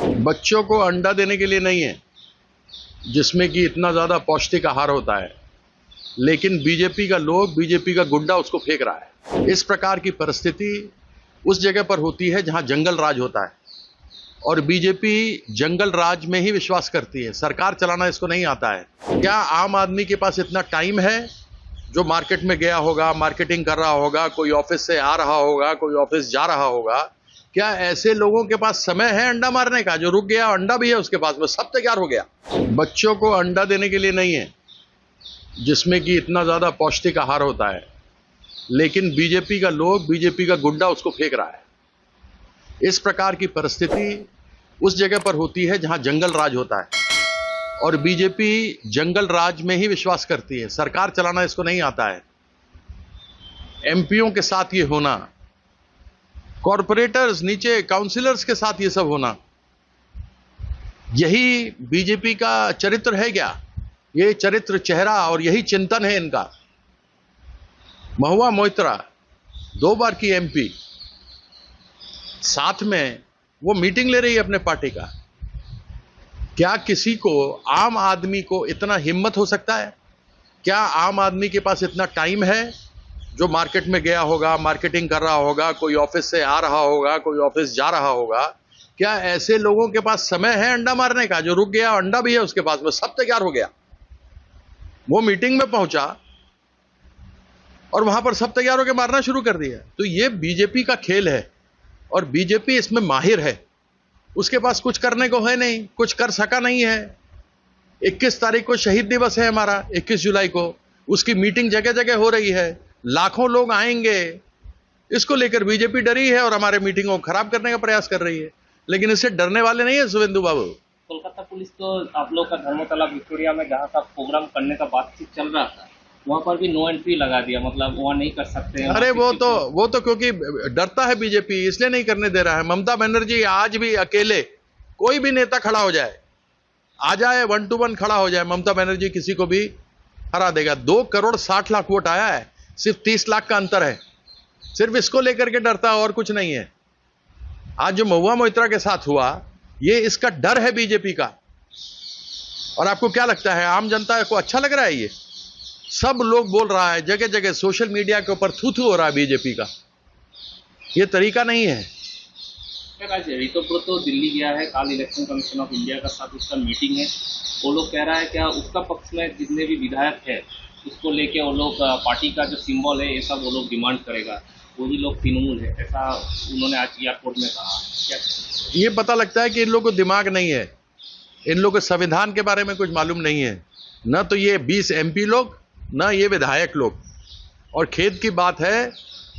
बच्चों को अंडा देने के लिए नहीं है, जिसमें कि इतना ज्यादा पौष्टिक आहार होता है, लेकिन बीजेपी का लोग, बीजेपी का गुंडा उसको फेंक रहा है। इस प्रकार की परिस्थिति उस जगह पर होती है जहां जंगल राज होता है, और बीजेपी जंगल राज में ही विश्वास करती है। सरकार चलाना इसको नहीं आता है। क्या आम आदमी के पास इतना टाइम है जो मार्केट में गया होगा, मार्केटिंग कर रहा होगा, कोई ऑफिस से आ रहा होगा, कोई ऑफिस जा रहा होगा? क्या ऐसे लोगों के पास समय है अंडा मारने का? जो रुक गया अंडा भी है उसके पास, वो सब तैयार हो गया। बच्चों को अंडा देने के लिए नहीं है, जिसमें कि इतना ज्यादा पौष्टिक आहार होता है, लेकिन बीजेपी का लोग, बीजेपी का गुंडा उसको फेंक रहा है। इस प्रकार की परिस्थिति उस जगह पर होती है जहां जंगल राज होता है, और बीजेपी जंगल राज में ही विश्वास करती है। सरकार चलाना इसको नहीं आता है। एमपीओं के साथ ये होना, कॉरपोरेटर्स, नीचे काउंसिलर्स के साथ ये सब होना, यही बीजेपी का चरित्र है क्या? ये चरित्र, चेहरा और यही चिंतन है इनका। महुआ मोइत्रा 2 बार की एमपी, साथ में वो मीटिंग ले रही है अपने पार्टी का। क्या किसी को, आम आदमी को इतना हिम्मत हो सकता है? क्या आम आदमी के पास इतना टाइम है जो मार्केट में गया होगा, मार्केटिंग कर रहा होगा, कोई ऑफिस से आ रहा होगा, कोई ऑफिस जा रहा होगा? क्या ऐसे लोगों के पास समय है अंडा मारने का? जो रुक गया अंडा भी है उसके पास, वो सब तैयार हो गया। वो मीटिंग में पहुंचा और वहां पर सब तैयार होकर मारना शुरू कर दिया। तो ये बीजेपी का खेल है, और बीजेपी इसमें माहिर है। उसके पास कुछ करने को है नहीं, कुछ कर सका नहीं है। 21 तारीख को शहीद दिवस है हमारा, 21 जुलाई को। उसकी मीटिंग जगह जगह हो रही है, लाखों लोग आएंगे। इसको लेकर बीजेपी डरी है और हमारे मीटिंगों को खराब करने का प्रयास कर रही है, लेकिन इससे डरने वाले नहीं है शुभेंदु बाबू। कोलकाता पुलिस तो आप लोग का धर्मतला विक्टोरिया में जहाँ का प्रोग्राम करने का बातचीत चल रहा था, वहां पर भी नो एंट्री लगा दिया, मतलब वहां नहीं कर सकते हैं। अरे वो तो क्योंकि डरता है बीजेपी, इसलिए नहीं करने दे रहा है। ममता बनर्जी आज भी अकेले, कोई भी नेता खड़ा हो जाए, आ जाए 1 to 1 खड़ा हो जाए, ममता बनर्जी किसी को भी हरा देगा। 2 करोड़ 60 लाख वोट आया है, सिर्फ 30 लाख का अंतर है। सिर्फ इसको लेकर के डरता है और कुछ नहीं है। आज जो महुआ मोइत्रा के साथ हुआ, ये इसका डर है बीजेपी का। और आपको क्या लगता है, आम जनता को अच्छा लग रहा है? ये सब लोग बोल रहा है, जगह जगह सोशल मीडिया के ऊपर थू हो रहा है बीजेपी का। ये तरीका नहीं है। आज ऋतुव्रत तो दिल्ली गया है, कल इलेक्शन कमीशन ऑफ इंडिया का साथ उसका मीटिंग है। वो लोग कह रहा है क्या उसका पक्ष में जितने भी विधायक है उसको लेके वो लोग पार्टी का जो सिंबल है ये सब वो लोग डिमांड करेगा, वही लोग तृणमूल है, ऐसा उन्होंने आज एयरपोर्ट में कहा। क्या ये पता लगता है कि इन लोगों को दिमाग नहीं है, इन लोगों को संविधान के बारे में कुछ मालूम नहीं है। न तो ये 20 एमपी लोग, न ये विधायक लोग। और खेद की बात है,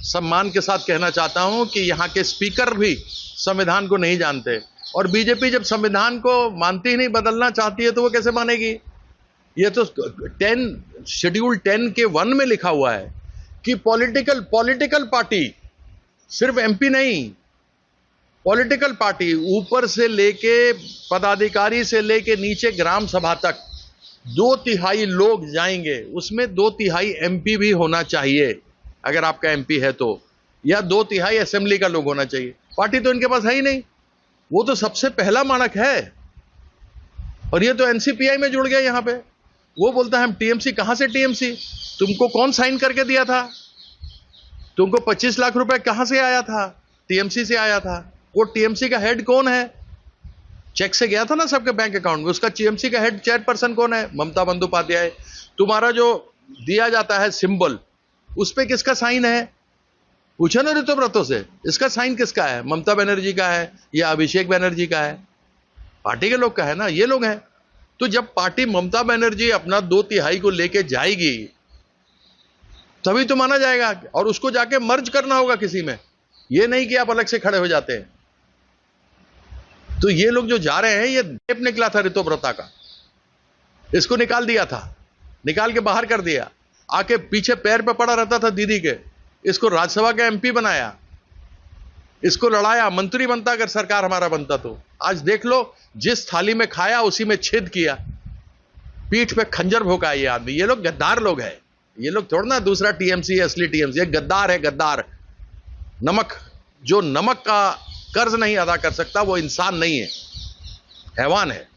सम्मान के साथ कहना चाहता हूं कि यहाँ के स्पीकर भी संविधान को नहीं जानते। और बीजेपी जब संविधान को मानती ही नहीं, बदलना चाहती है, तो वो कैसे मानेगी? ये तो शेड्यूल 10 के 1 में लिखा हुआ है कि पॉलिटिकल पार्टी, सिर्फ एमपी नहीं, पॉलिटिकल पार्टी ऊपर से लेके पदाधिकारी से लेके नीचे ग्राम सभा तक 2/3 लोग जाएंगे। उसमें 2/3 एमपी भी होना चाहिए, अगर आपका एमपी है तो, या 2/3 असेंबली का लोग होना चाहिए। पार्टी तो इनके पास है ही नहीं। वो तो सबसे पहला मानक है। और ये तो एनसीपीआई में जुड़ गया यहाँ पे। वो बोलता है हम टीएमसी। कहां से टीएमसी? तुमको कौन साइन करके दिया था? तुमको 25 लाख रुपए कहां से आया था? टीएमसी से आया था। वो टीएमसी का हेड कौन है? चेक से गया था ना सबके बैंक अकाउंट में। उसका टीएमसी का हेड चेयरपर्सन कौन है? ममता बंदोपाध्याय। तुम्हारा जो दिया जाता है सिंबल, उस पे किसका साइन है? पूछो ना ऋतुव्रतों से, इसका साइन किसका है? ममता बनर्जी का है या अभिषेक बनर्जी का है? पार्टी के लोग का है ना, ये लोग हैं। तो जब पार्टी ममता बनर्जी अपना 2/3 को लेके जाएगी, तभी तो माना जाएगा। और उसको जाके मर्ज करना होगा किसी में, ये नहीं कि आप अलग से खड़े हो जाते हैं। तो ये लोग जो जा रहे हैं, ये टेप निकला था ऋतुव्रता का, इसको निकाल दिया था, निकाल के बाहर कर दिया। आके पीछे पैर पे पड़ा रहता था दीदी के, इसको राज्यसभा का एमपी बनाया, इसको लड़ाया। मंत्री बनता अगर सरकार हमारा बनता तो। आज देख लो, जिस थाली में खाया उसी में छेद किया, पीठ पे खंजर भोंका ये आदमी। ये लोग गद्दार लोग हैं। ये लोग थोड़ा ना दूसरा टीएमसी है, असली टीएमसी। गद्दार है, गद्दार। नमक, जो नमक का कर्ज नहीं अदा कर सकता वो इंसान नहीं है। हैवान है।